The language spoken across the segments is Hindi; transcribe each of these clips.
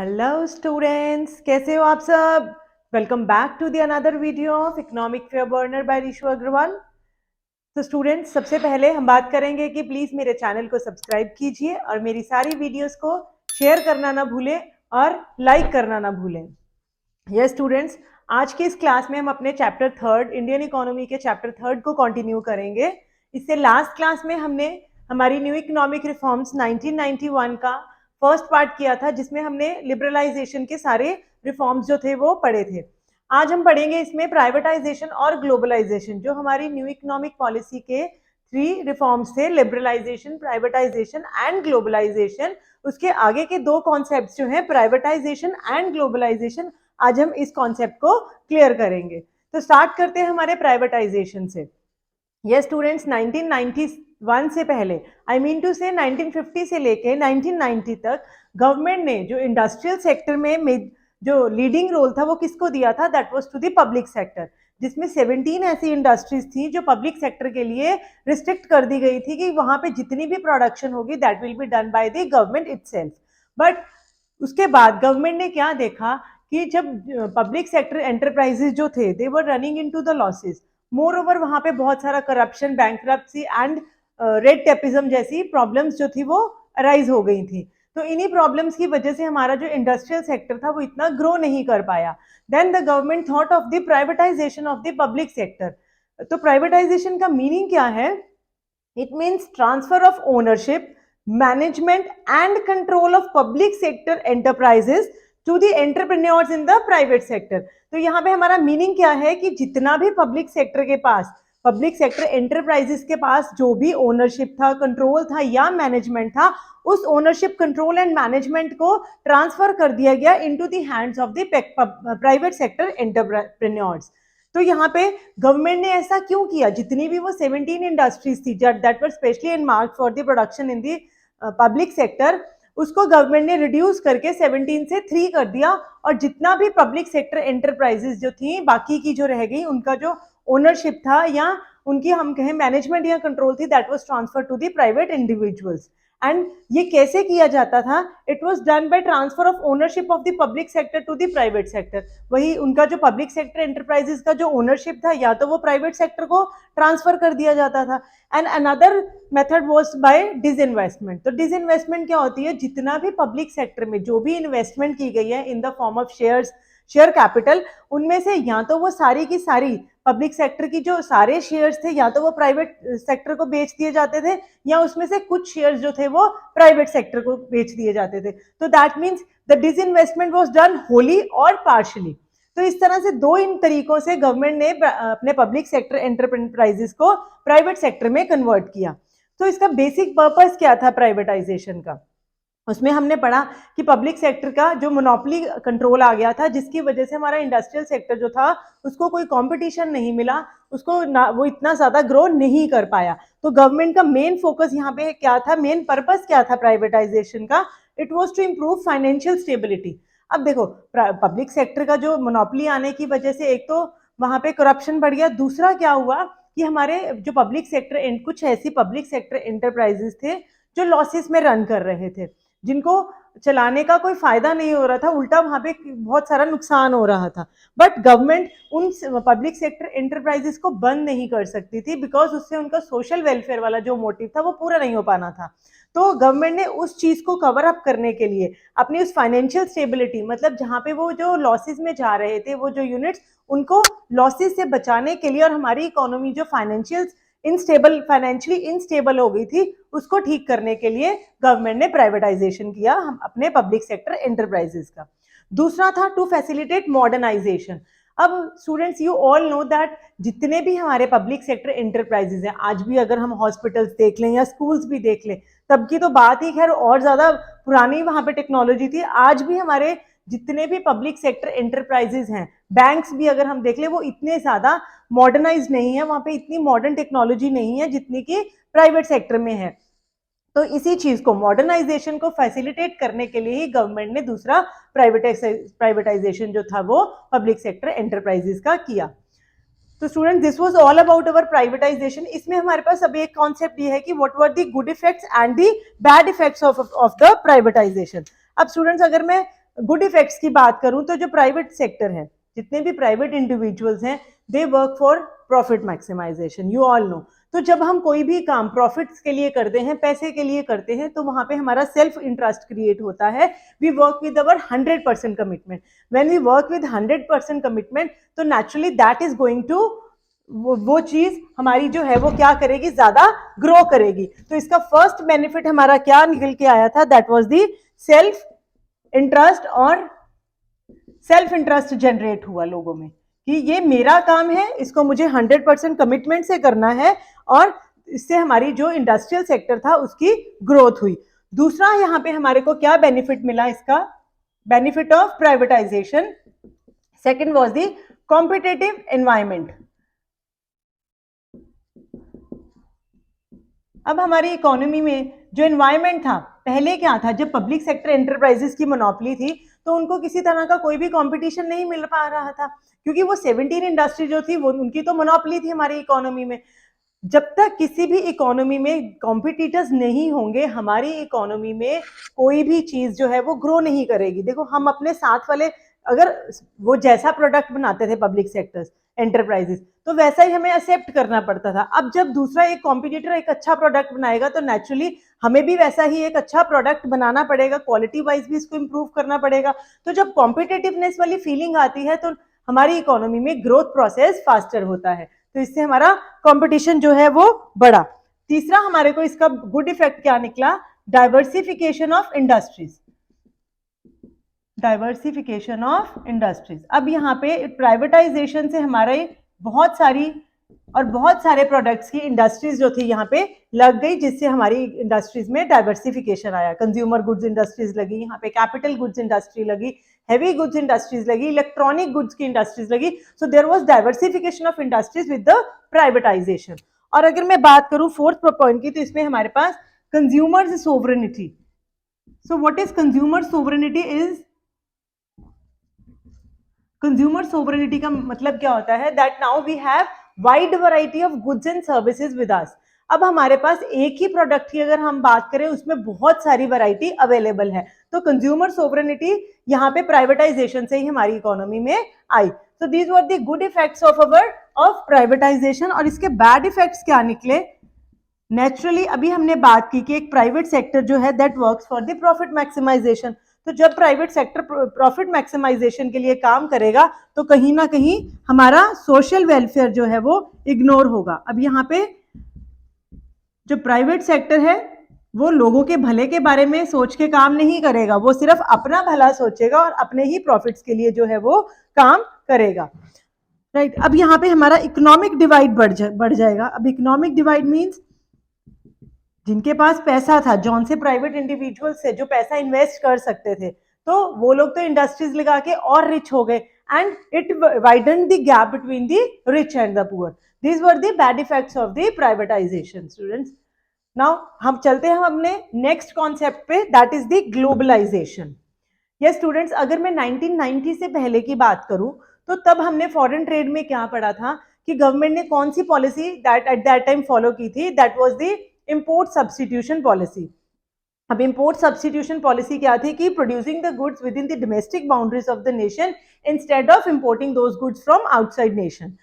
हेलो स्टूडेंट्स, कैसे हो आप सब। Welcome back to the another video of economic fair burner by Rishu Agarwal. तो स्टूडेंट्स, सबसे पहले हम बात करेंगे कि प्लीज मेरे चैनल को सब्सक्राइब कीजिए और मेरी सारी वीडियोस को शेयर करना ना भूलें और लाइक करना ना भूलें। यस स्टूडेंट्स, आज की इस क्लास में हम अपने चैप्टर थर्ड, इंडियन इकोनॉमी के चैप्टर थर्ड को कंटिन्यू करेंगे। इससे लास्ट क्लास में हमने हमारी न्यू इकोनॉमिक रिफॉर्म्स 1991 का फर्स्ट पार्ट किया था, जिसमें हमने लिबरलाइजेशन के सारे रिफॉर्म्स जो थे वो पढ़े थे। आज हम पढ़ेंगे इसमें प्राइवेटाइजेशन और ग्लोबलाइजेशन, जो हमारी न्यू इकोनॉमिक पॉलिसी के 3 रिफॉर्म्स थे, लिबरलाइजेशन, प्राइवेटाइजेशन एंड ग्लोबलाइजेशन। उसके आगे के 2 कॉन्सेप्ट्स जो हैं, प्राइवेटाइजेशन एंड ग्लोबलाइजेशन, आज हम इस कॉन्सेप्ट को क्लियर करेंगे। तो स्टार्ट करते हैं हमारे प्राइवेटाइजेशन से। ये स्टूडेंट्स 1991 से पहले, आई मीन टू से 1950 से लेके 1990 तक गवर्नमेंट ने जो इंडस्ट्रियल सेक्टर में जो लीडिंग रोल था वो किसको दिया था? That was to the public sector, जिसमें 17 ऐसी इंडस्ट्रीज थी जो पब्लिक सेक्टर के लिए रिस्ट्रिक्ट कर दी गई थी कि वहां पे जितनी भी प्रोडक्शन होगी that will be done by the government itself. But उसके बाद गवर्नमेंट ने क्या देखा कि जब पब्लिक सेक्टर एंटरप्राइजेज जो थे they were running into the losses, more over वहां पे बहुत सारा corruption, bankruptcy and red tapism जैसी प्रॉब्लम्स जो थी वो अराइज हो गई थी। तो इन्हीं प्रॉब्लम्स की वजह से हमारा जो इंडस्ट्रियल सेक्टर था वो इतना ग्रो नहीं कर पाया। Then the government thought of the privatisation of the public sector. तो प्राइवेटाइजेशन का मीनिंग क्या है? It means transfer of ownership, management and control of public sector enterprises to the entrepreneurs in the private sector. तो यहाँ पे हमारा मीनिंग क्या है कि जितना भी पब्लिक सेक्टर के पास, पब्लिक सेक्टर एंटरप्राइजेस के पास जो भी ओनरशिप था, कंट्रोल था या मैनेजमेंट था, उस ओनरशिप, कंट्रोल एंड मैनेजमेंट को ट्रांसफर कर दिया गया into the hands of the private sector entrepreneurs. तो यहाँ पे गवर्नमेंट ने ऐसा क्यों किया? जितनी भी वो 17 इंडस्ट्रीज थी that were specially in mark for the production in the public sector, उसको गवर्नमेंट ने रिड्यूस करके 17 से 3 कर दिया। और जितना भी पब्लिक सेक्टर एंटरप्राइजेस जो थी बाकी की जो रह गई, उनका जो ओनरशिप था या उनकी हम कहें मैनेजमेंट या कंट्रोल थी, that was transfer to the private individuals. And ये कैसे किया जाता था? It was done by transfer of ownership of the public sector to the private sector. वही उनका जो पब्लिक सेक्टर एंटरप्राइजेस का जो ओनरशिप था, या तो वो प्राइवेट सेक्टर को ट्रांसफर कर दिया जाता था। And another method was by disinvestment. तो डिसइन्वेस्टमेंट क्या होती है? जितना भी पब्लिक सेक्टर में जो भी इन्वेस्टमेंट की गई है in the form of shares, share capital, उनमें से या तो वो सारी की सारी पब्लिक सेक्टर की जो सारे शेयर्स थे या तो वो प्राइवेट सेक्टर को बेच दिए जाते थे, या उसमें से कुछ शेयर्स जो थे वो प्राइवेट सेक्टर को बेच दिए जाते थे। तो that means the disinvestment was done Holi और पार्शियली। तो इस तरह से 2 इन तरीकों से गवर्नमेंट ने अपने पब्लिक सेक्टर एंटरप्राइजेस को प्राइवेट सेक्टर में कन्वर्ट किया। तो इसका बेसिक पर्पस क्या था प्राइवेटाइजेशन का? उसमें हमने पढ़ा कि पब्लिक सेक्टर का जो मोनोपोली कंट्रोल आ गया था, जिसकी वजह से हमारा इंडस्ट्रियल सेक्टर जो था उसको कोई कंपटीशन नहीं मिला, उसको ना वो इतना ज्यादा ग्रो नहीं कर पाया। तो गवर्नमेंट का मेन फोकस यहाँ पे क्या था, मेन पर्पस क्या था प्राइवेटाइजेशन का? It was to improve financial stability. अब देखो, पब्लिक सेक्टर का जो मोनोपोली आने की वजह से एक तो वहां पे करप्शन बढ़ गया, दूसरा क्या हुआ कि हमारे जो पब्लिक सेक्टर, कुछ ऐसी पब्लिक सेक्टर एंटरप्राइजेस थे जो लॉसेस में रन कर रहे थे, जिनको चलाने का कोई फायदा नहीं हो रहा था, उल्टा वहां पे बहुत सारा नुकसान हो रहा था। बट गवर्नमेंट उन पब्लिक सेक्टर एंटरप्राइजेस को बंद नहीं कर सकती थी, बिकॉज उससे उनका सोशल वेलफेयर वाला जो मोटिव था वो पूरा नहीं हो पाना था। तो गवर्नमेंट ने उस चीज को कवर अप करने के लिए अपनी उस फाइनेंशियल स्टेबिलिटी, मतलब जहां पे वो जो लॉसेस में जा रहे थे वो जो यूनिट्स, उनको लॉसेस से बचाने के लिए और हमारी इकोनॉमी जो फाइनेंशियली इनस्टेबल हो गई थी, उसको ठीक करने के लिए गवर्नमेंट ने प्राइवेटाइजेशन किया हम अपने पब्लिक सेक्टर एंटरप्राइजेस का। दूसरा था टू फैसिलिटेट मॉडर्नाइजेशन। अब students, you all know that जितने भी हमारे पब्लिक सेक्टर एंटरप्राइजेस हैं, आज भी अगर हम हॉस्पिटल्स देख लें या स्कूल्स भी देख लें, तब की तो बात ही खैर और ज्यादा पुरानी वहां पे टेक्नोलॉजी थी। आज भी हमारे जितने भी पब्लिक सेक्टर एंटरप्राइजेस हैं, बैंक्स भी अगर हम देख ले, वो इतने ज्यादा मॉडर्नाइज नहीं है, वहां पे इतनी मॉडर्न टेक्नोलॉजी नहीं है जितनी कि प्राइवेट सेक्टर में है। तो इसी चीज को, मॉडर्नाइजेशन को फैसिलिटेट करने के लिए ही गवर्नमेंट ने दूसरा प्राइवेटाइजेशन जो था वो पब्लिक सेक्टर एंटरप्राइजेस का किया। तो student, this was all about our privatisation. इसमें हमारे पास अभी एक कॉन्सेप्ट ये है कि what were the good effects and the bad effects of the privatisation. अब स्टूडेंट्स, अगर मैं गुड इफेक्ट्स की बात करूं तो जो प्राइवेट सेक्टर है, जितने भी प्राइवेट इंडिविजुअल्स हैं, they work for profit maximisation, you all know. तो जब हम कोई भी काम प्रॉफिट्स के लिए करते हैं, पैसे के लिए करते हैं, तो वहां पे हमारा सेल्फ इंटरेस्ट क्रिएट होता है। We work with our 100% commitment. When we work with 100% commitment, तो naturally that is going to, वो चीज हमारी जो है वो क्या करेगी, ज्यादा ग्रो करेगी। तो इसका फर्स्ट बेनिफिट हमारा क्या निकल के आया था, that was the self interest, और सेल्फ इंटरेस्ट जनरेट हुआ लोगों में कि ये मेरा काम है, इसको मुझे 100% कमिटमेंट से करना है, और इससे हमारी जो इंडस्ट्रियल सेक्टर था उसकी ग्रोथ हुई। दूसरा यहाँ पे हमारे को क्या बेनिफिट मिला, इसका benefit of privatisation. Second was the competitive environment. अब हमारी इकोनॉमी में जो एनवायरमेंट था, पहले क्या था, जब पब्लिक सेक्टर एंटरप्राइजेस की मोनोपोली थी, तो उनको किसी तरह का कोई भी कंपटीशन नहीं मिल पा रहा था, क्योंकि वो 17 इंडस्ट्री जो थी वो उनकी तो मोनोपोली थी हमारी इकोनॉमी में। जब तक किसी भी इकोनॉमी में कॉम्पिटिटर्स नहीं होंगे, हमारी इकोनॉमी में कोई भी चीज जो है वो ग्रो नहीं करेगी। देखो, हम अपने साथ वाले, अगर वो जैसा प्रोडक्ट बनाते थे पब्लिक सेक्टर्स एंटरप्राइजेस, तो वैसा ही हमें एक्सेप्ट करना पड़ता था। अब जब दूसरा एक कॉम्पिटिटर एक अच्छा प्रोडक्ट बनाएगा, तो नेचुरली हमें भी वैसा ही एक अच्छा प्रोडक्ट बनाना पड़ेगा, क्वालिटी वाइज भी इसको इंप्रूव करना पड़ेगा। तो जब कॉम्पिटिटिवनेस वाली फीलिंग आती है, तो हमारी इकोनॉमी में ग्रोथ प्रोसेस फास्टर होता है, तो इससे हमारा कंपटीशन जो है वो बढ़ा। तीसरा हमारे को इसका गुड इफेक्ट क्या निकला, diversification of industries. Diversification of industries. अब यहाँ पे प्राइवेटाइजेशन से हमारे बहुत सारे प्रोडक्ट्स की इंडस्ट्रीज जो थी यहाँ पे लग गई, जिससे हमारी इंडस्ट्रीज में डाइवर्सिफिकेशन आया। कंज्यूमर गुड्स इंडस्ट्रीज लगी यहाँ पे, कैपिटल गुड्स इंडस्ट्री लगी, हेवी गुड्स इंडस्ट्रीज लगी, इलेक्ट्रॉनिक गुड्स की इंडस्ट्रीज लगी। So there was diversification of industries with the privatisation. और अगर मैं बात करूं फोर्थ पॉइंट की, तो इसमें हमारे पास consumers sovereignty. So what is consumer sovereignty is, consumer sovereignty का मतलब क्या होता है, that now we have wide variety of goods and services with us. अब हमारे पास एक ही प्रोडक्ट की अगर हम बात करें, उसमें बहुत सारी वैरायटी अवेलेबल है। तो कंज्यूमर सोवरेनिटी यहाँ पे प्राइवेटाइजेशन से ही हमारी इकोनॉमी में आई। तो these were the good effects of privatisation. और इसके बैड इफेक्ट्स क्या निकले, नेचुरली अभी हमने बात की कि एक प्राइवेट सेक्टर जो है that works for the profit maximisation. तो जब प्राइवेट सेक्टर प्रॉफिट मैक्सिमाइजेशन के लिए काम करेगा, तो कहीं ना कहीं हमारा सोशल वेलफेयर जो है वो इग्नोर होगा। अब यहाँ पे जो प्राइवेट सेक्टर है वो लोगों के भले के बारे में सोच के काम नहीं करेगा, वो सिर्फ अपना भला सोचेगा और अपने ही प्रॉफिट्स के लिए जो है वो काम करेगा, राइट। अब यहाँ पे हमारा इकोनॉमिक डिवाइड बढ़ जाएगा। अब इकोनॉमिक डिवाइड मीन्स जिनके पास पैसा था, जौन से प्राइवेट इंडिविजुअल्स थे जो पैसा इन्वेस्ट कर सकते थे, तो वो लोग तो इंडस्ट्रीज लगा के और रिच हो गए, and it widen the gap between the rich and the poor. These were the bad effects of the privatisation. Students, now हम चलते हैं अपने नेक्स्ट कॉन्सेप्ट पे, that is the globalisation. Yes students, अगर मैं 1990 से पहले की बात करूं, तो तब हमने फॉरेन ट्रेड में क्या पढ़ा था कि गवर्नमेंट ने कौन सी policy that at that time follow की थी, that was the import substitution policy. अब इंपोर्ट सब्स्टिट्यूशन पॉलिसी क्या थी कि producing the goods within the domestic boundaries of the nation instead of importing those goods from outside nation.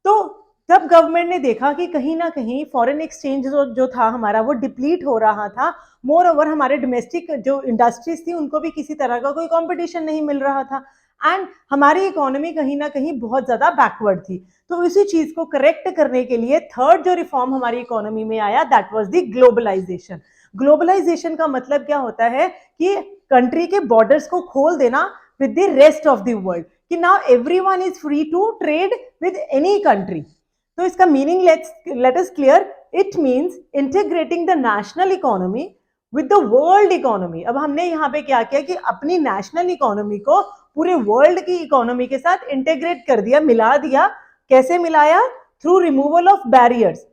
तो तब गवर्नमेंट ने देखा कि कहीं ना कहीं फॉरेन एक्सचेंज जो था हमारा वो डिप्लीट हो रहा था। मोर ओवर हमारे डोमेस्टिक जो इंडस्ट्रीज थी उनको भी किसी तरह का कोई कंपटीशन नहीं मिल रहा था, एंड हमारी इकोनॉमी कहीं ना कहीं बहुत ज्यादा बैकवर्ड थी। तो इसी चीज को करेक्ट करने के लिए थर्ड जो रिफॉर्म हमारी इकोनॉमी में आया, that was the globalisation. Globalisation का मतलब क्या होता है कि कंट्री के बॉर्डर्स को खोल देना with the rest of the world, कि now everyone is free to trade with any country. तो इसका meaning let us clear, it means integrating the national economy with the world economy. अब हमने यहाँ पे क्या किया कि अपनी नेशनल इकोनॉमी को पूरे वर्ल्ड की इकोनॉमी के साथ इंटीग्रेट कर दिया, मिला दिया। कैसे मिलाया? Through removal of barriers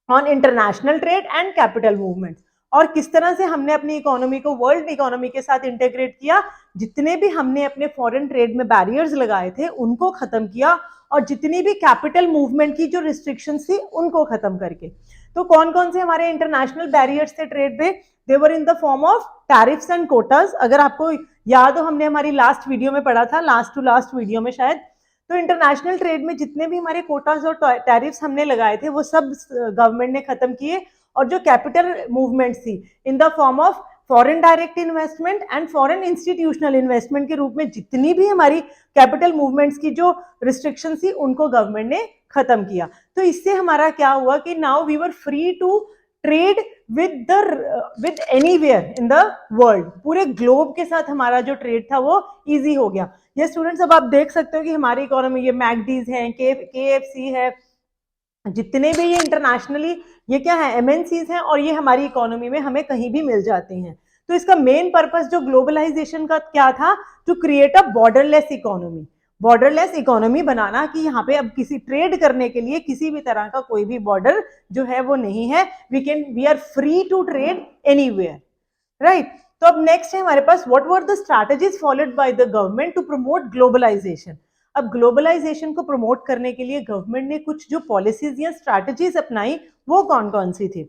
on international trade and capital movement. और किस तरह से हमने अपनी इकोनॉमी को वर्ल्ड इकोनॉमी के साथ इंटीग्रेट किया? जितने भी हमने अपने फॉरेन ट्रेड में बैरियर्स लगाए थे उनको खत्म किया, और जितनी भी कैपिटल मूवमेंट की जो रिस्ट्रिक्शंस थी उनको खत्म करके। तो कौन कौन से हमारे इंटरनेशनल बैरियर्स थे ट्रेड पे? They were in the form of tariffs and quotas. अगर आपको याद हो हमने हमारी लास्ट वीडियो में पढ़ा था, लास्ट टू लास्ट वीडियो में शायद। तो इंटरनेशनल ट्रेड में जितने भी हमारे कोटास और टैरिफ्स हमने लगाए थे वो सब गवर्नमेंट ने खत्म किए, और जो कैपिटल मूवमेंट थी इन the form of foreign direct investment and foreign institutional investment के रूप में जितनी भी हमारी कैपिटल मूवमेंट्स की जो रिस्ट्रिक्शन थी उनको गवर्नमेंट ने खत्म किया। तो इससे हमारा क्या हुआ कि now we were free to trade with anywhere in the world, पूरे ग्लोब के साथ हमारा जो ट्रेड था वो इजी हो गया। ये स्टूडेंट्स अब आप देख सकते हो कि हमारी इकोनॉमी, ये मैकडीज है, KFC है, जितने भी ये इंटरनेशनली ये क्या है MNCs हैं, और ये हमारी इकोनॉमी में हमें कहीं भी मिल जाते हैं। तो इसका मेन पर्पस जो ग्लोबलाइजेशन का क्या था, to create a borderless economy, borderless economy बनाना, कि यहाँ पे अब किसी ट्रेड करने के लिए किसी भी तरह का कोई भी बॉर्डर जो है वो नहीं है, we are free to trade anywhere, right. तो अब नेक्स्ट है हमारे पास, what were the strategies followed by the government to promote globalisation. अब ग्लोबलाइजेशन को प्रमोट करने के लिए गवर्नमेंट ने कुछ जो पॉलिसीज या स्ट्रैटेजीज अपनाई वो कौन कौन सी थी।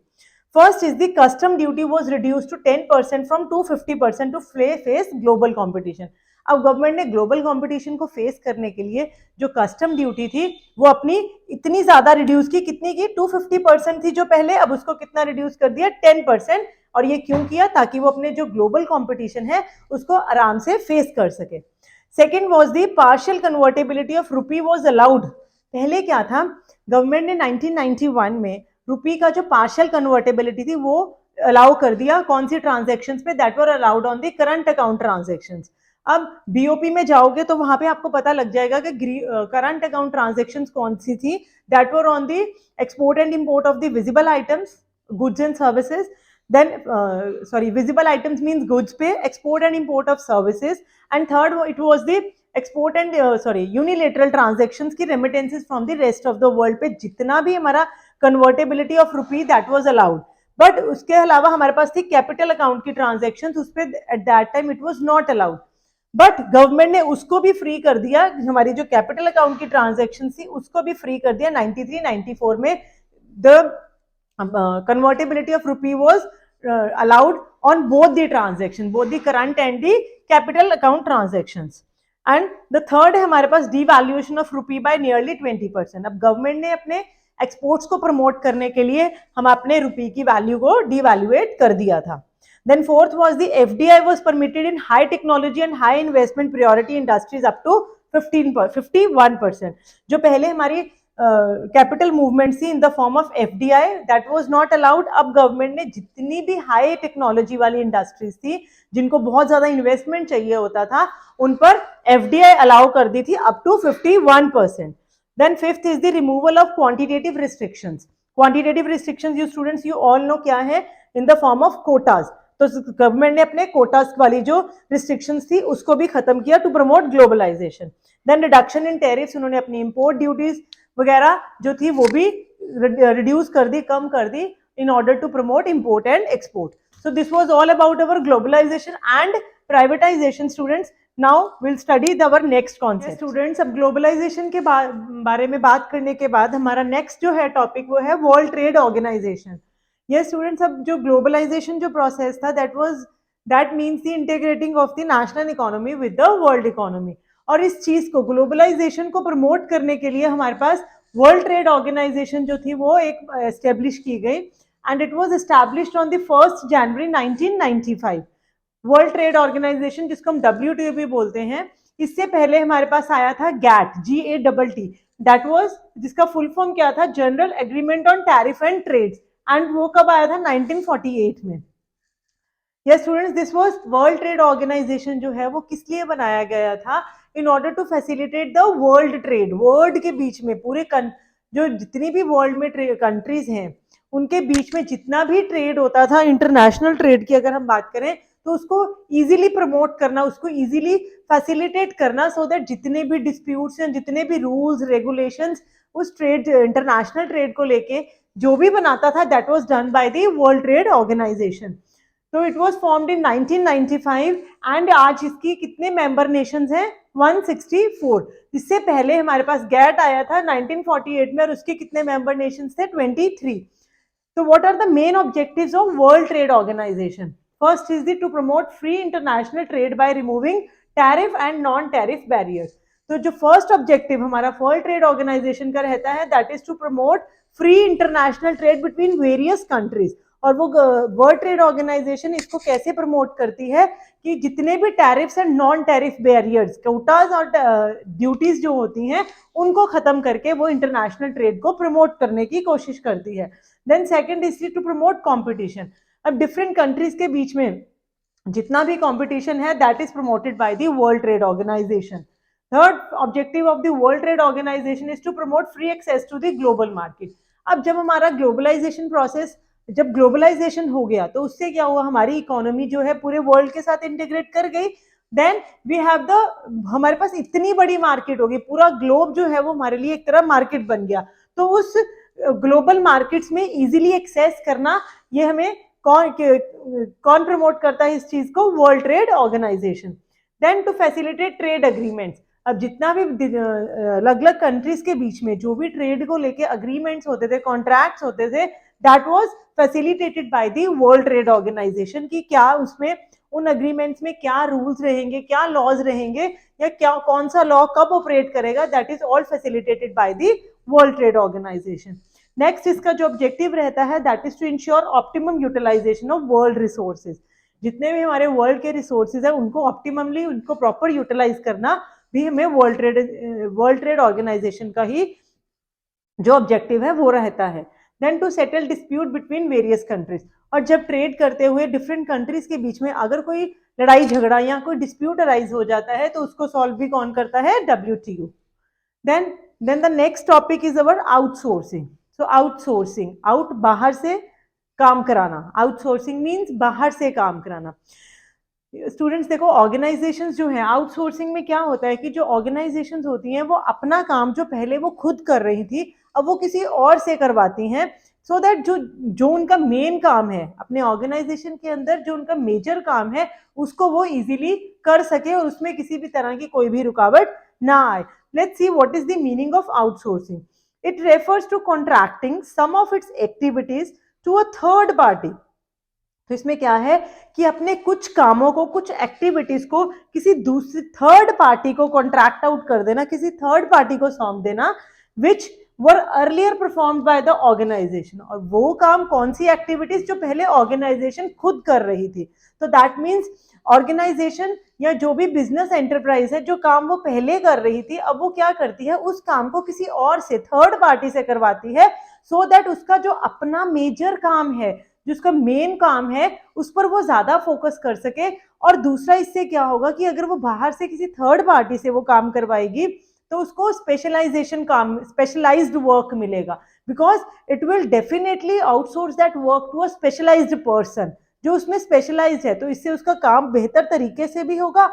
First is the custom duty was reduced to 10% from 250% to face global competition. अब गवर्नमेंट ने ग्लोबल कंपटीशन को फेस करने के लिए जो कस्टम ड्यूटी थी वो अपनी इतनी ज्यादा रिड्यूस की, कितनी की, 250% थी जो पहले, अब उसको कितना रिड्यूस कर दिया, 10%। और ये क्यों किया, ताकि वो अपने जो ग्लोबल कंपटीशन है उसको आराम से फेस कर सके। Second was the partial convertibility of rupee was allowed. पहले क्या था, गवर्नमेंट ने 1991 में रुपी का जो पार्शियल कन्वर्टेबिलिटी थी वो अलाउ कर दिया, कौन सी ट्रांजेक्शन्स पे, that were allowed on the current account transactions. अब BOP में जाओगे तो वहां पे आपको पता लग जाएगा कि करंट अकाउंट ट्रांजेक्शन्स कौन सी थी, that were on the export and import of the visible items, goods and services. Then visible items means goods पे, export and import of services, and third it was the export and unilateral transactions की remittances from the rest of the world पे जितना भी हमारा convertibility of rupee that was allowed। But उसके अलावा हमारे पास थी कैपिटल अकाउंट की ट्रांजेक्शन्स, उस पे eight that time it was not allowed, but government ने उसको भी फ्री कर दिया, हमारी जो कैपिटल अकाउंट की ट्रांजेक्शन थी उसको भी फ्री कर दिया 93-94 में। The convertibility of rupee was allowed on both the transaction, both the current and the capital account transactions। and the third है हमारे पास devaluation of rupee by nearly 20%। अब गवर्नमेंट ने अपने एक्सपोर्ट्स को प्रमोट करने के लिए हम अपने रुपये की वैल्यू को डिवैल्यूएट कर दिया था। Then fourth was the FDI was permitted in high technology and high investment priority industries up to 51%। जो पहले हमारी कैपिटल मूवमेंट थी इन the form of FDI, that was not allowed. अब गवर्नमेंट ने जितनी भी हाई टेक्नोलॉजी वाली इंडस्ट्रीज थी जिनको बहुत ज्यादा इन्वेस्टमेंट चाहिए होता था उन पर FDI अलाउ कर दी थी up to 51%। Then fifth is the removal of quantitative restrictions. Quantitative restrictions you students you all know क्या है, in the form of quotas. तो गवर्नमेंट ने अपने कोटास वाली जो रिस्ट्रिक्शंस थी उसको भी खत्म किया to promote globalization. Then reduction in tariffs, उन्होंने अपनी इंपोर्ट ड्यूटीज वगैरह जो थी वो भी रिड्यूस कर दी, कम कर दी, in order to promote import and export। So this was all about our globalization and privatization students। Now we'll study our next concept। students अब globalization के बारे में बात करने के बाद हमारा next जो है टॉपिक वो है वर्ल्ड ट्रेड ऑर्गेनाइजेशन। ये स्टूडेंट्स अब जो ग्लोबलाइजेशन जो प्रोसेस था that means the integrating of the national economy with the world economy। और इस चीज को ग्लोबलाइजेशन को प्रमोट करने के लिए हमारे पास वर्ल्ड ट्रेड ऑर्गेनाइजेशन जो थी वो एक एस्टेब्लिश की गई, and it was established on the 1 January 1995। World trade organization जिसको हम WTO भी बोलते हैं, इससे पहले हमारे पास आया था GATT, दैट वाज, जिसका फुल फॉर्म क्या था, general agreement on tariff and trades, and वो कब आया था, 1948 में। Yes students, this was world trade organization जो है वो किस लिए बनाया गया था, in order to facilitate the world trade. World के बीच में पूरे जो जितनी भी वर्ल्ड में कंट्रीज हैं उनके बीच में जितना भी ट्रेड होता था, इंटरनेशनल ट्रेड की अगर हम बात करें तो उसको इजीली प्रमोट करना, उसको इजीली फैसिलिटेट करना, सो दैट जितने भी डिस्प्यूट्स हैं, जितने भी रूल्स रेगुलेशंस उस ट्रेड, इंटरनेशनल ट्रेड को लेके जो भी बनाता था, that was done by the world trade organisation. तो इट वाज फॉर्म्ड इन 1995 एंड आज इसकी कितने मेंबर नेशंस हैं, 164। इससे पहले हमारे पास GATT आया था 1948 में और उसके कितने मेंबर नेशंस थे, 23। तो what are the main objectives of world trade organization? First is the to promote free international trade by removing tariff and non tariff barriers. तो जो फर्स्ट ऑब्जेक्टिव हमारा वर्ल्ड ट्रेड ऑर्गेनाइजेशन का रहता है that is to promote free international trade between various countries. और वो वर्ल्ड ट्रेड ऑर्गेनाइजेशन इसको कैसे प्रमोट करती है कि जितने भी tariffs and non tariff barriers, Kota's और ड्यूटीज जो होती हैं उनको खत्म करके वो इंटरनेशनल ट्रेड को प्रमोट करने की कोशिश करती है। Then second is to promote competition. अब डिफरेंट कंट्रीज के बीच में जितना भी कंपटीशन है that is promoted by the world trade organization. Third objective of the world trade organization is to promote free access to the global market. अब जब हमारा ग्लोबलाइजेशन प्रोसेस, जब ग्लोबलाइजेशन हो गया तो उससे क्या हुआ, हमारी इकोनॉमी जो है पूरे वर्ल्ड के साथ इंटीग्रेट कर गई। देन वी हैव द, हमारे पास इतनी बड़ी मार्केट होगी, पूरा ग्लोब जो है वो हमारे लिए एक तरह मार्केट बन गया। तो उस ग्लोबल मार्केट्स में इजीली एक्सेस करना, ये हमें कौन प्रमोट करता है इस चीज को, world trade organization. Then to facilitate trade agreements. अब जितना भी अलग अलग कंट्रीज के बीच में जो भी ट्रेड को लेके अग्रीमेंट्स होते थे, कॉन्ट्रैक्ट्स होते थे, that was facilitated by the world trade organization. कि क्या उसमें उन अग्रीमेंट्स में क्या रूल्स रहेंगे, क्या लॉज रहेंगे, या क्या कौन सा लॉ कब ऑपरेट करेगा, that is all facilitated by the world trade organization. Next इसका जो ऑब्जेक्टिव रहता है that is to ensure optimum utilization of world resources. जितने भी हमारे वर्ल्ड के रिसोर्सेज है उनको ऑप्टिममली, उनको प्रॉपर यूटिलाइज करना भी हमें वर्ल्ड ट्रेड ऑर्गेनाइजेशन का ही जो ऑब्जेक्टिव है वो रहता है। Then to settle dispute between various countries. और जब ट्रेड करते हुए डिफरेंट कंट्रीज के बीच में अगर कोई लड़ाई झगड़ा या कोई डिस्प्यूट अराइज हो जाता है तो उसको सॉल्व भी कौन करता है, WTO। Then the next topic is our outsourcing. So outsourcing, out बाहर से काम कराना, आउटसोर्सिंग मीन्स बाहर से काम कराना। स्टूडेंट्स देखो, ऑर्गेनाइजेशंस जो हैं, आउटसोर्सिंग में क्या होता है कि जो ऑर्गेनाइजेशंस होती हैं वो अपना काम जो पहले वो खुद कर रही थी अब वो किसी और से करवाती हैं, सो दैट जो उनका मेन काम है अपने ऑर्गेनाइजेशन के अंदर, जो उनका मेजर काम है उसको वो इजीली कर सके और उसमें किसी भी तरह की कोई भी रुकावट ना आए। Let's see what is the meaning of outsourcing. It refers to contracting some of its activities to a third party. तो इसमें क्या है कि अपने कुछ कामों को, कुछ एक्टिविटीज को किसी दूसरी थर्ड पार्टी को कॉन्ट्रैक्ट आउट कर देना, किसी थर्ड पार्टी को सौंप देना, which were earlier performed by the organisation. और वो काम कौन सी एक्टिविटीज जो पहले ऑर्गेनाइजेशन खुद कर रही थी। तो दैट मीन्स ऑर्गेनाइजेशन या जो भी बिजनेस एंटरप्राइज है जो काम वो पहले कर रही थी अब वो क्या करती है, उस काम को किसी और से, थर्ड पार्टी से करवाती है, सो दैट उसका जो अपना मेजर काम है, जो उसका मेन काम है, उस पर वो ज्यादा फोकस कर सके। और दूसरा इससे क्या होगा कि अगर वो बाहर से किसी थर्ड पार्टी से वो काम करवाएगी तो उसको स्पेशलाइजेशन काम, स्पेशलाइज्ड वर्क मिलेगा, because it will definitely outsource that work to a specialized person जो उसमें स्पेशलाइज्ड है। तो इससे उसका काम बेहतर तरीके से भी होगा,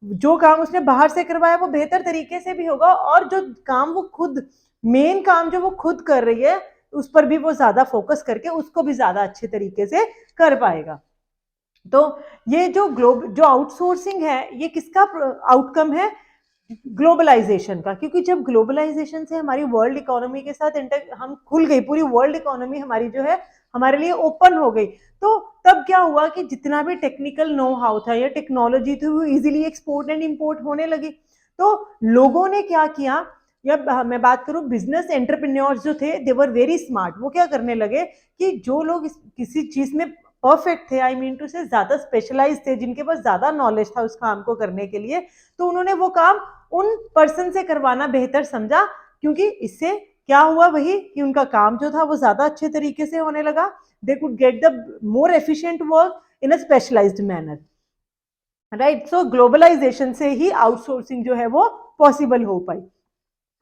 जो काम उसने बाहर से करवाया वो बेहतर तरीके से भी होगा, और जो काम वो खुद, मेन काम जो वो खुद कर रही है उस पर भी वो ज्यादा फोकस करके उसको भी ज्यादा अच्छे तरीके से कर पाएगा। तो ये जो आउटसोर्सिंग है ये किसका आउटकम है, ग्लोबलाइजेशन का। क्योंकि जब ग्लोबलाइजेशन से हमारी वर्ल्ड इकोनॉमी के साथ हम खुल गई, पूरी वर्ल्ड इकोनॉमी हमारी जो है हमारे लिए ओपन हो गई, तो तब क्या हुआ कि जितना भी टेक्निकल नो हाउ था या टेक्नोलॉजी थी वो इजीली एक्सपोर्ट एंड इंपोर्ट होने लगी। तो लोगों ने क्या किया, या मैं बात करूं बिजनेस एंटरप्रेन्योर्स जो थे, दे वर वेरी स्मार्ट। वो क्या करने लगे कि जो लोग किसी चीज में परफेक्ट थे, आई मीन टू से ज्यादा स्पेशलाइज थे, जिनके पास ज्यादा नॉलेज था उस काम को करने के लिए, तो उन्होंने वो काम उन पर्सन से करवाना बेहतर समझा। क्योंकि इससे क्या हुआ, वही कि उनका काम जो था वो ज्यादा अच्छे तरीके से होने लगा। They could get the more efficient work in a specialized manner, right. So globalization से ही आउटसोर्सिंग जो है वो पॉसिबल हो पाई।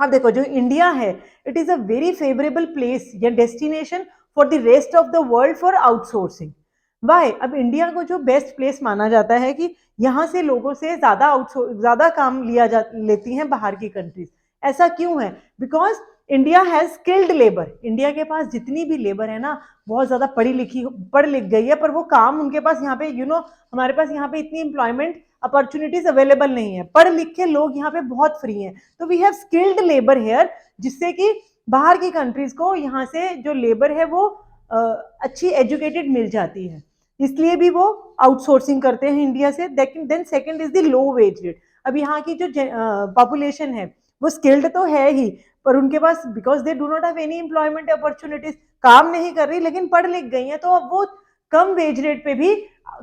अब देखो, जो इंडिया है it is a very favourable place या destination for the rest of the world for outsourcing. Why? अब इंडिया को जो बेस्ट प्लेस माना जाता है कि यहाँ से लोगों से ज्यादा काम लेती हैं बाहर की कंट्रीज। ऐसा क्यों है? Because India has skilled labour. India के पास जितनी भी लेबर है ना बहुत ज्यादा पढ़ लिख गई है, पर वो काम उनके पास यहाँ पे हमारे पास यहाँ पे इतनी एम्प्लॉयमेंट अपॉर्चुनिटीज अवेलेबल नहीं है। पढ़ लिख के लोग यहाँ पे बहुत फ्री हैं, तो we have skilled labour here, जिससे कि बाहर की कंट्रीज को यहाँ से जो लेबर है वो अच्छी एजुकेटेड मिल जाती है। इसलिए भी वो आउटसोर्सिंग करते हैं इंडिया से। Then second is the low wage rate. अब यहाँ की जो पॉपुलेशन है वो स्किल्ड तो है ही, पर उनके पास because they do not have any employment opportunities, काम नहीं कर रही लेकिन पढ़ लिख गई हैं, तो अब वो कम वेज रेट पे भी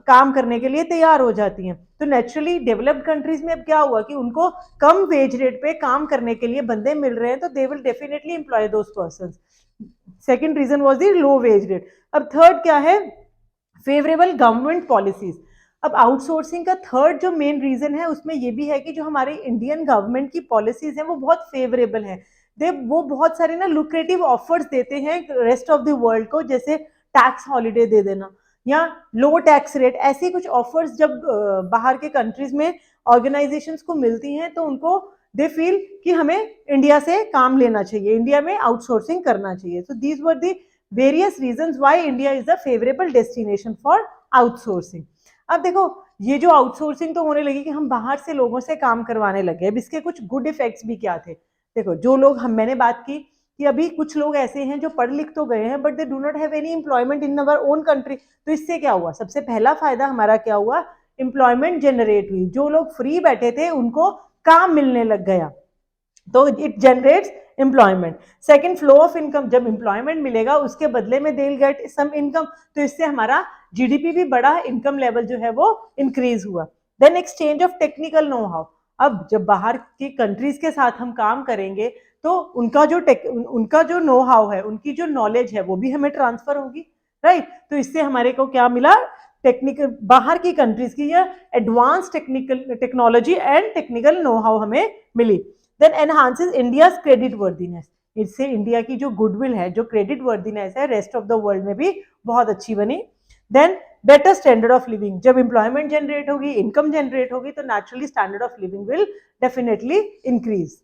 काम करने के लिए तैयार हो जाती हैं। तो नेचुरली डेवलप्ड कंट्रीज में अब क्या हुआ कि उनको कम वेज रेट पे काम करने के लिए बंदे मिल रहे हैं, तो they will definitely employ those persons. Second reason was the low wage rate. अब थर्ड क्या है? Favourable government policies. अब आउटसोर्सिंग का थर्ड जो मेन रीजन है उसमें ये भी है कि जो हमारी इंडियन गवर्नमेंट की पॉलिसीज हैं वो बहुत फेवरेबल है। वो बहुत सारे ना लुक्रेटिव ऑफर्स देते हैं रेस्ट ऑफ द वर्ल्ड को, जैसे टैक्स हॉलिडे दे देना या लो टैक्स रेट, ऐसे कुछ ऑफर्स जब बाहर के कंट्रीज में ऑर्गेनाइजेशंस को मिलती हैं तो उनको दे फील कि हमें इंडिया से काम लेना चाहिए, इंडिया में आउटसोर्सिंग करना चाहिए। So these were the various reasons why India is a favorable destination for outsourcing। अब देखो ये जो आउटसोर्सिंग तो होने लगी कि हम बाहर से लोगों से काम करवाने लगे, अब इसके कुछ गुड इफेक्ट्स भी क्या थे? देखो जो लोग मैंने बात की कि अभी कुछ लोग ऐसे हैं जो पढ़ लिख तो गए हैं but they do not have any employment in our own country. तो इससे क्या हुआ? सबसे पहला फायदा हमारा क्या हुआ? एम्प्लॉयमेंट जनरेट हुई। जो लोग फ्री बैठे थे उनको काम मिलने लग गया, तो it generates employment. Second, flow of income. जब एम्प्लॉयमेंट मिलेगा उसके बदले में they will get some income, तो इससे हमारा जीडीपी भी बढ़ा, इनकम लेवल जो है वो इंक्रीज हुआ। Then exchange of technical know how. अब जब बाहर की कंट्रीज के साथ हम काम करेंगे तो उनका जो नो हाउ है, उनकी जो नॉलेज है वो भी हमें ट्रांसफर होगी, राइट? तो इससे हमारे को क्या मिला? टेक्निकल, बाहर की कंट्रीज की या advance technical technology and technical know how हमें मिली। Then enhances India's creditworthiness. इससे इंडिया की जो गुडविल है, जो क्रेडिट वर्दीनेस है, रेस्ट ऑफ द वर्ल्ड में भी बहुत अच्छी बनी। Then better standard of living. जब एम्प्लॉयमेंट जनरेट होगी, इनकम जनरेट होगी, तो naturally standard of living will definitely increase.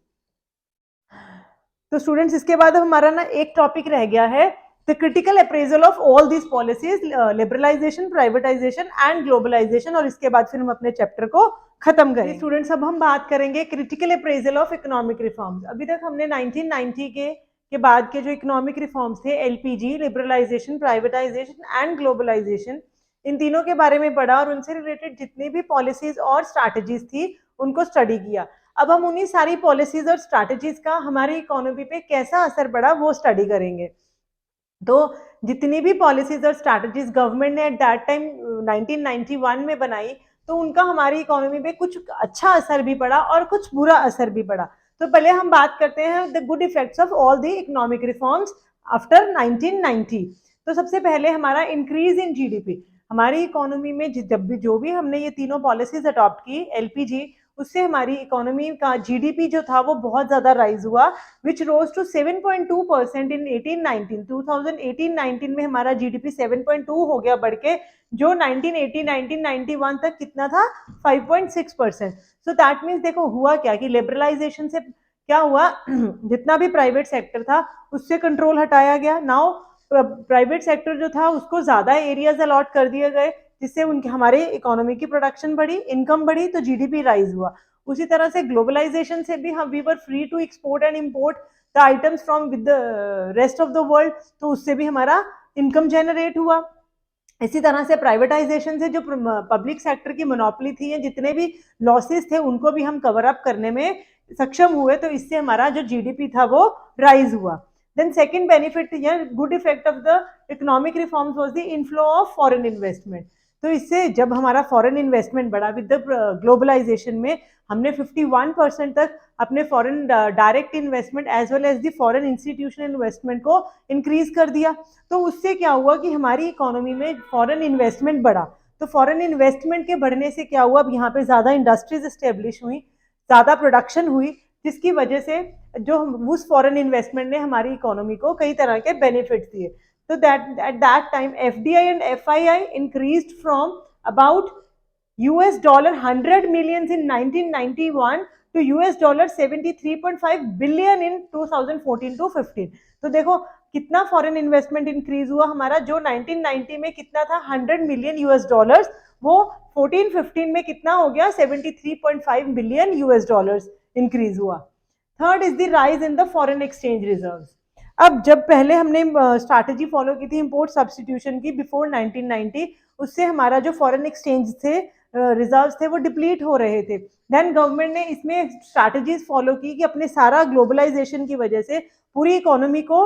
तो स्टूडेंट्स इसके बाद हमारा ना एक टॉपिक रह गया है, the critical appraisal of all these policies, liberalization, privatisation and globalization, और इसके बाद फिर हम अपने चैप्टर को खत्म करें। स्टूडेंट्स अब हम बात करेंगे critical appraisal of economic reforms. अभी तक हमने 1990 के बाद के जो इकोनॉमिक रिफॉर्म्स थे, LPG, liberalisation, privatisation and globalisation, इन तीनों के बारे में पढ़ा और उनसे रिलेटेड जितनी भी पॉलिसीज और स्ट्रैटेजीज थी उनको स्टडी किया। अब हम उन्हीं सारी पॉलिसीज और स्ट्रैटेजीज का हमारी इकोनॉमी पे कैसा असर पड़ा वो स्टडी करेंगे। तो जितनी भी पॉलिसीज और स्ट्रैटेजीज गवर्नमेंट ने एट दैट टाइम 1991 में बनाई, तो उनका हमारी इकोनॉमी पे कुछ अच्छा असर भी पड़ा और कुछ बुरा असर भी पड़ा। तो पहले हम बात करते हैं the good effects of all the economic reforms after 1990। तो सबसे पहले हमारा इंक्रीज इन जीडीपी। हमारी इकोनॉमी में जब भी जो भी हमने ये तीनों पॉलिसीज अडॉप्ट की, एलपीजी, उससे हमारी इकोनॉमी का जीडीपी जो था वो बहुत ज्यादा राइज हुआ, विच रोज टू 7.2% इन 1819। 2018-19 में हमारा जीडीपी 7.2 हो गया बढ़ के, जो 1980-1991 तक कितना था? 5.6%। सो दैट मीन्स देखो हुआ क्या कि लिबरलाइजेशन से क्या हुआ, जितना भी प्राइवेट सेक्टर था उससे कंट्रोल हटाया गया। नाउ प्राइवेट सेक्टर जो था उसको ज्यादा एरियाज अलॉट कर दिए गए, जिससे उनके हमारे इकोनॉमी की प्रोडक्शन बढ़ी, इनकम बढ़ी, तो जीडीपी राइज हुआ। उसी तरह से ग्लोबलाइजेशन से भी हम we were free to export and import the items from with the rest of the world, तो उससे भी हमारा इनकम जनरेट हुआ। इसी तरह से प्राइवेटाइजेशन से जो पब्लिक सेक्टर की मोनोपोली थी, या जितने भी लॉसेस थे उनको भी हम कवर अप करने में सक्षम हुए, तो इससे हमारा जो जीडीपी था वो राइज हुआ। देन सेकंड बेनिफिट या good effect of the economic reforms was the inflow of foreign investment. तो इससे जब हमारा फॉरेन इन्वेस्टमेंट बढ़ा विद द ग्लोबलाइजेशन में, हमने 51% तक अपने foreign direct investment as well as the foreign institutional investment को इंक्रीज कर दिया। तो उससे क्या हुआ कि हमारी इकोनॉमी में फॉरेन इन्वेस्टमेंट बढ़ा। तो फॉरेन इन्वेस्टमेंट के बढ़ने से क्या हुआ, अब यहाँ पे ज्यादा इंडस्ट्रीज एस्टेब्लिश हुई, ज्यादा प्रोडक्शन हुई, जिसकी वजह से जो उस फॉरेन इन्वेस्टमेंट ने हमारी इकोनॉमी को कई तरह के बेनिफिट्स दिए। So that at that time FDI and FII increased from about $100 million in 1991 to $73.5 billion in 2014 to 15। तो देखो कितना फॉरेन इन्वेस्टमेंट इंक्रीज हुआ हमारा, जो 1990 में कितना था $100 मिलियन, वो 14-15 में कितना हो गया, $73.5 बिलियन इंक्रीज हुआ। Third is the rise in the foreign exchange reserves. अब जब पहले हमने स्ट्रैटेजी फॉलो की थी इंपोर्ट सब्स्टिट्यूशन की बिफोर 1990, उससे हमारा जो फॉरेन एक्सचेंज थे, रिजर्व्स थे, वो डिप्लीट हो रहे थे। देन गवर्नमेंट ने इसमें स्ट्रैटेजीज फॉलो की कि अपने सारा ग्लोबलाइजेशन की वजह से पूरी इकोनॉमी को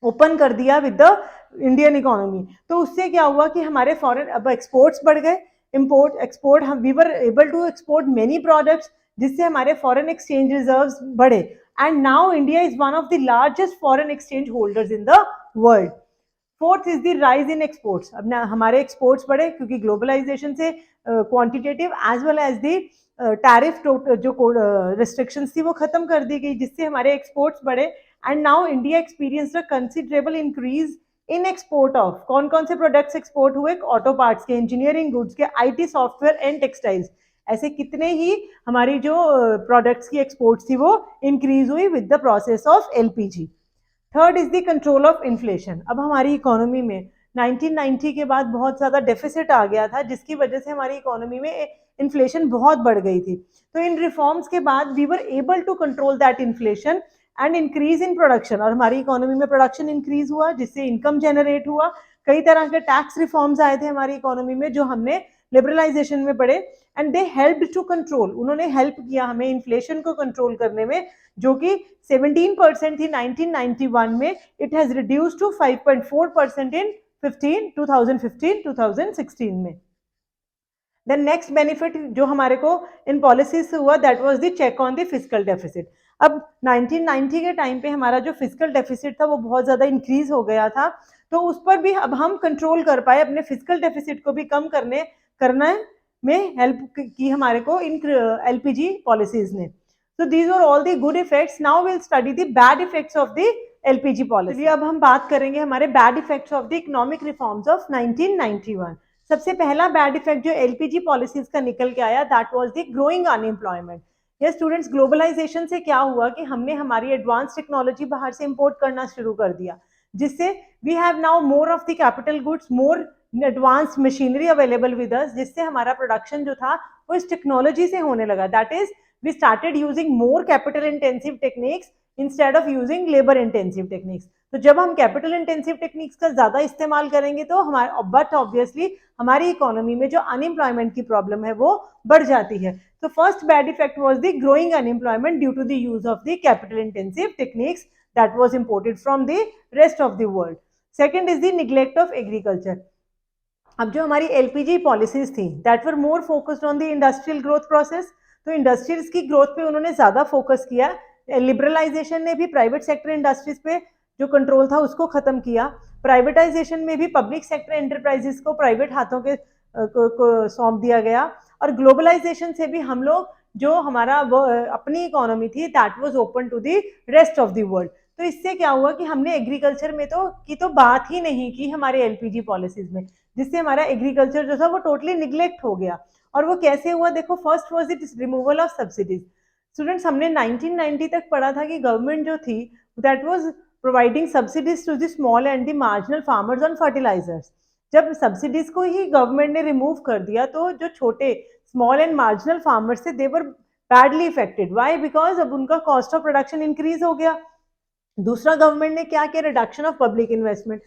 ओपन कर दिया विद द इंडियन इकोनॉमी। तो उससे क्या हुआ कि हमारे फॉरेन अब एक्सपोर्ट्स बढ़ गए, इंपोर्ट एक्सपोर्ट, हम we were able to export many products, जिससे हमारे फॉरेन एक्सचेंज रिजर्व्स बढ़े। And now India is one of the largest foreign exchange holders in the world. Fourth is the rise in exports. अब ना हमारे एक्सपोर्ट्स बढ़े क्योंकि ग्लोबलाइजेशन से quantitative as well as the tariff जो रिस्ट्रिक्शंस थी वो खत्म कर दी गई, जिससे हमारे एक्सपोर्ट्स बढ़े। And now India experience a considerable increase in export of, कौन कौन से प्रोडक्ट्स एक्सपोर्ट हुए? ऑटो पार्ट्स के, इंजीनियरिंग गुड्स के, आईटी सॉफ्टवेयर एंड टेक्सटाइल्स। ऐसे कितने ही हमारी जो प्रोडक्ट्स की एक्सपोर्ट्स थी वो इंक्रीज हुई with the process of LPG. Third is the control of inflation. अब हमारी इकोनॉमी में 1990 के बाद बहुत ज़्यादा डेफिसिट आ गया था, जिसकी वजह से हमारी इकोनॉमी में इन्फ्लेशन बहुत बढ़ गई थी। तो इन रिफॉर्म्स के बाद we were able to control that inflation and increase in production, और हमारी इकोनॉमी में प्रोडक्शन इंक्रीज हुआ, जिससे इनकम जनरेट हुआ। कई तरह के टैक्स रिफॉर्म्स आए थे हमारी इकोनॉमी में जो हमने लिबरलाइजेशन में पढ़े, and they help to control, उन्होंने हेल्प किया हमें इन्फ्लेशन को कंट्रोल करने में, जो कि 17% थी 1991 में, इट हैज रिड्यूस टू 5.4% इन 2015-2016 में। देन नेक्स्ट बेनिफिट जो हमारे को इन पॉलिसीज से हुआ, that was the check on the fiscal deficit. अब 1990 के टाइम पे हमारा जो फिस्कल डेफिसिट था वो बहुत ज्यादा इंक्रीज हो गया था, तो उस पर भी अब हम कंट्रोल कर पाए, अपने फिस्कल डेफिसिट को भी कम करने में हेल्प की हमारे को इन एलपीजी पॉलिसीज ने। So these are all the good effects. Now we'll study the bad effects of the LPG policy. चलिए अब हम बात करेंगे हमारे bad effects of the economic reforms of 1991. सबसे पहला बैड इफेक्ट जो एलपीजी पॉलिसीज का निकल के आया, that was the growing unemployment. ये स्टूडेंट्स, ग्लोबलाइजेशन से क्या हुआ कि हमने हमारी एडवांस टेक्नोलॉजी बाहर से इंपोर्ट करना शुरू कर दिया, जिससे we have now more of the capital goods, more advance machinery available with us, जिससे हमारा प्रोडक्शन जो था वो इस टेक्नोलॉजी से होने लगा। That is we started using more capital intensive techniques instead of using labor intensive techniques. तो जब हम कैपिटल इंटेंसिव टेक्निक्स का ज्यादा इस्तेमाल करेंगे तो हमारे, बट ऑब्वियसली हमारी इकोनॉमी में जो अनएम्प्लॉयमेंट की प्रॉब्लम है वो बढ़ जाती है। तो first bad effect was the growing unemployment due to the use of the capital intensive techniques that was imported from the rest of the world. Second is the neglect of agriculture. अब जो हमारी एलपीजी पॉलिसीज थी that were more focused on the industrial growth process, तो इंडस्ट्रीज की ग्रोथ पे उन्होंने ज्यादा फोकस किया। लिबरलाइजेशन ने भी प्राइवेट सेक्टर इंडस्ट्रीज पे जो कंट्रोल था उसको खत्म किया। प्राइवेटाइजेशन में भी पब्लिक सेक्टर एंटरप्राइजेस को प्राइवेट हाथों के को सौंप दिया गया। और ग्लोबलाइजेशन से भी हम लोग जो हमारा अपनी इकोनॉमी थी that was open to the rest of the world. तो इससे क्या हुआ कि हमने एग्रीकल्चर में तो बात ही नहीं की हमारे एलपीजी पॉलिसीज में, जिससे हमारा एग्रीकल्चर जो था वो टोटली निग्लेक्ट हो गया। और वो कैसे हुआ? देखो, first was the removal of subsidies. Students, हमने 1990 तक पढ़ा था कि गवर्नमेंट जो थी that was providing subsidies to the small and the marginal farmers on fertilizers. जब सब्सिडीज को ही गवर्नमेंट ने रिमूव कर दिया तो जो छोटे स्मॉल एंड मार्जिनल फार्मर्स थे they were badly affected. Why? Because अब उनका कॉस्ट ऑफ प्रोडक्शन इंक्रीज हो गया। दूसरा, गवर्नमेंट ने क्या किया? Reduction of public investment.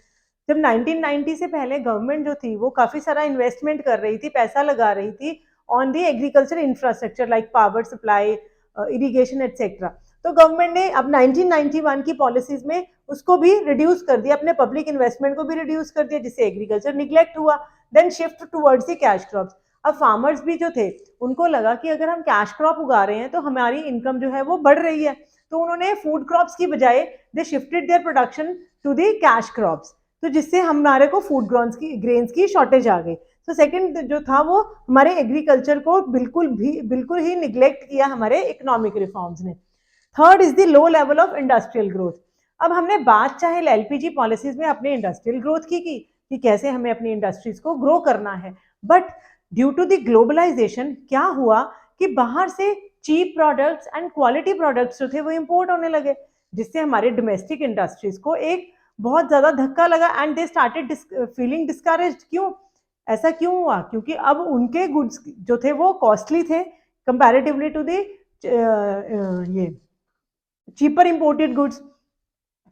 जब 1990 से पहले गवर्नमेंट जो थी वो काफी सारा इन्वेस्टमेंट कर रही थी, पैसा लगा रही थी on the agriculture infrastructure like power supply, irrigation etcetera. तो गवर्नमेंट ने अब 1991 की पॉलिसीज में उसको भी रिड्यूस कर दिया, अपने पब्लिक इन्वेस्टमेंट को भी रिड्यूस कर दिया, जिससे एग्रीकल्चर निग्लेक्ट हुआ। Then shift towards the cash crops. अब फार्मर्स भी जो थे उनको लगा कि अगर हम कैश क्रॉप उगा रहे हैं तो हमारी इनकम जो है वो बढ़ रही है, तो उन्होंने फूड क्रॉप्स की बजाय they shifted their production to the cash crops, तो जिससे हमारे को फूड ग्रेन्स की शॉर्टेज आ गई। तो सेकंड जो था वो हमारे एग्रीकल्चर को बिल्कुल ही निग्लेक्ट किया हमारे इकोनॉमिक रिफॉर्म्स ने। Third is the low level of industrial growth. अब हमने बात चाहे एलपीजी पॉलिसीज में अपने इंडस्ट्रियल ग्रोथ की कि कैसे हमें अपनी इंडस्ट्रीज को ग्रो करना है, but due to the globalization क्या हुआ कि बाहर से cheap products and quality products जो थे वो इंपोर्ट होने लगे, जिससे हमारे डोमेस्टिक इंडस्ट्रीज को एक बहुत ज्यादा धक्का लगा and they started feeling discouraged. क्यों? ऐसा क्यों हुआ? क्योंकि अब उनके गुड्स जो थे वो कॉस्टली थे कंपैरेटिवली टू द ये चीपर इंपोर्टेड गुड्स।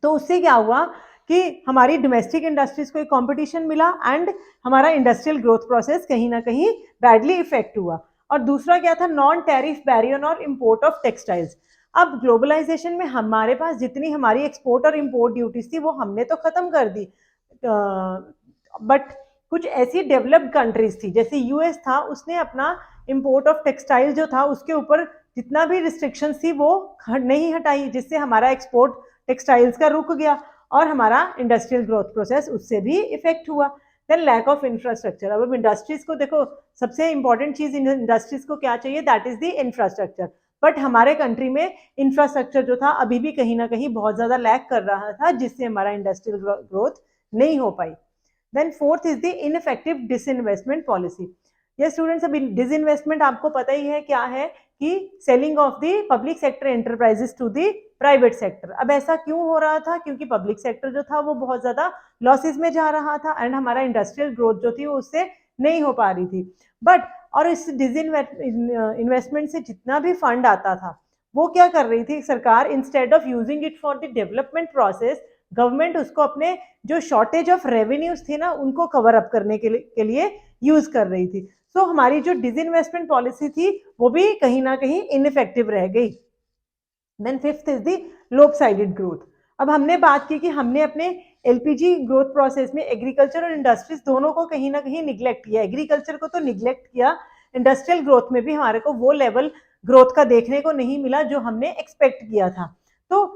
तो उससे क्या हुआ कि हमारी डोमेस्टिक इंडस्ट्रीज को एक कंपटीशन मिला एंड हमारा इंडस्ट्रियल ग्रोथ प्रोसेस कहीं ना कहीं बैडली इफेक्ट हुआ। और दूसरा क्या था, नॉन टैरिफ बैरियर और इंपोर्ट ऑफ टेक्सटाइल्स। अब ग्लोबलाइजेशन में हमारे पास जितनी हमारी एक्सपोर्ट और इंपोर्ट ड्यूटीज थी वो हमने तो खत्म कर दी, बट कुछ ऐसी डेवलप्ड कंट्रीज थी जैसे यूएस था, उसने अपना इंपोर्ट ऑफ टेक्सटाइल जो था उसके ऊपर जितना भी रिस्ट्रिक्शंस थी वो नहीं हटाई, जिससे हमारा एक्सपोर्ट टेक्सटाइल्स का रुक गया और हमारा इंडस्ट्रियल ग्रोथ प्रोसेस उससे भी इफेक्ट हुआ। Then lack of infrastructure. अब इंडस्ट्रीज को देखो, सबसे इंपॉर्टेंट चीज इंडस्ट्रीज को क्या चाहिए, that is the infrastructure. But हमारे कंट्री में इंफ्रास्ट्रक्चर जो था अभी भी कहीं ना कहीं बहुत ज्यादा लैक कर रहा था, जिससे हमारा इंडस्ट्रियल ग्रोथ नहीं हो पाई। Then fourth is the ineffective disinvestment policy. ये स्टूडेंट्स, अभी डिसइन्वेस्टमेंट आपको पता ही है क्या है, कि selling off the public sector enterprises to the private sector. अब ऐसा क्यों हो रहा था, क्योंकि पब्लिक सेक्टर जो था वो बहुत ज्यादा लॉसेस में जा रहा था एंड हमारा इंडस्ट्रियल ग्रोथ जो थी वो उससे नहीं हो पा रही थी। बट और इस इन्वेस्टमेंट से जितना भी फंड आता था वो क्या कर रही थी सरकार, instead of using it for the development process, government उसको अपने जो शॉर्टेज ऑफ रेवेन्यूज थे ना उनको कवर अप करने के लिए यूज कर रही थी। सो हमारी जो डिसइन्वेस्टमेंट पॉलिसी थी वो भी कहीं ना कहीं इनइफेक्टिव रह गई। Then fifth is the lopsided growth. अब हमने बात की कि हमने अपने एलपीजी ग्रोथ प्रोसेस में एग्रीकल्चर और इंडस्ट्रीज दोनों को कहीं ना कहीं निग्लेक्ट किया। एग्रीकल्चर को तो निग्लेक्ट किया, इंडस्ट्रियल ग्रोथ में भी हमारे को वो लेवल ग्रोथ का देखने को नहीं मिला जो हमने एक्सपेक्ट किया था। तो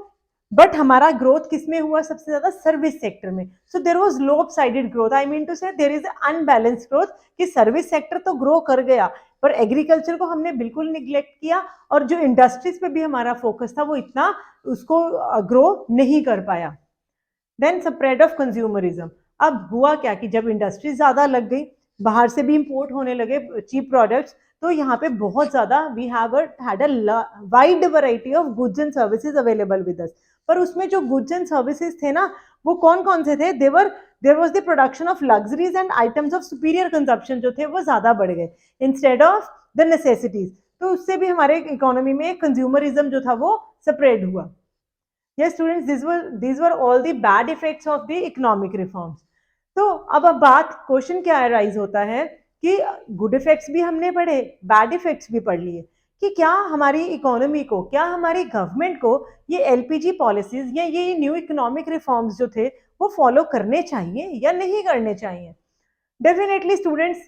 बट हमारा ग्रोथ किसमें हुआ सबसे ज्यादा, सर्विस सेक्टर में। So there was lopsided growth, I mean to say there is unbalanced growth, कि सर्विस सेक्टर तो ग्रो कर गया पर एग्रीकल्चर को हमने बिल्कुल निग्लेक्ट किया, और जो इंडस्ट्रीज पे भी हमारा फोकस था वो इतना उसको ग्रो नहीं कर पाया। Then spread of consumerism. अब हुआ क्या कि जब इंडस्ट्री ज्यादा लग गई, बाहर से भी इंपोर्ट होने लगे चीप प्रोडक्ट्स, तो यहाँ पे बहुत ज्यादा we have had a wide variety of goods and services available with us. पर उसमें जो गुड्स एंड सर्विसेज थे ना वो कौन कौन से थे, there was the production of luxuries and items of superior consumption जो थे वो ज्यादा बढ़ गए इंस्टेड ऑफ द नेसेसिटीज। तो उससे भी हमारे इकोनॉमी में कंज्यूमरिज्म जो था वो स्प्रेड हुआ। Yes, students, these were all the bad effects of the economic reforms. तो अब बात क्वेश्चन क्या अराइज होता है कि गुड इफेक्ट्स भी हमने पढ़े, बैड इफेक्ट्स भी पढ़ लिए, कि क्या हमारी इकोनॉमी को, क्या हमारी गवर्नमेंट को ये एलपीजी पॉलिसीज या ये न्यू इकोनॉमिक रिफॉर्म्स जो थे वो फॉलो करने चाहिए या नहीं करने चाहिए। डेफिनेटली स्टूडेंट्स,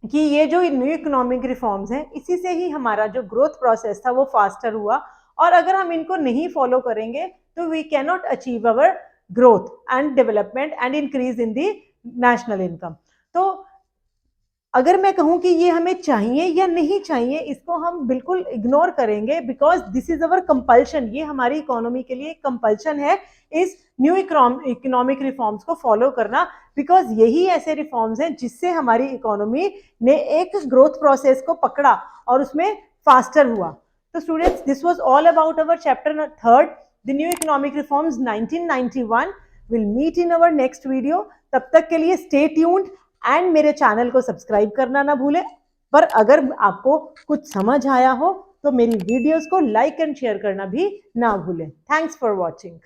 कि ये जो न्यू इकोनॉमिक रिफॉर्म्स हैं इसी से ही हमारा जो ग्रोथ प्रोसेस था वो फास्टर हुआ, और अगर हम इनको नहीं फॉलो करेंगे तो we can not achieve our growth and development and increase in the national income. तो अगर मैं कहूं कि ये हमें चाहिए या नहीं चाहिए, इसको हम बिल्कुल इग्नोर करेंगे, because this is our compulsion. ये हमारी इकोनॉमी के लिए कंपल्शन है इस न्यू इकोनॉमिक रिफॉर्म्स को फॉलो करना, बिकॉज यही ऐसे रिफॉर्म्स हैं जिससे हमारी इकोनॉमी ने एक ग्रोथ प्रोसेस को पकड़ा और उसमें फास्टर हुआ। तो students, this was all about our chapter 3, the new economic reforms 1991। Will meet in our next video. तब तक के लिए स्टे ट्यून्ड एंड मेरे चैनल को सब्सक्राइब करना ना भूलें। पर अगर आपको कुछ समझ आया हो तो मेरी वीडियोस को लाइक एंड शेयर करना भी ना भूलें। Thanks for watching.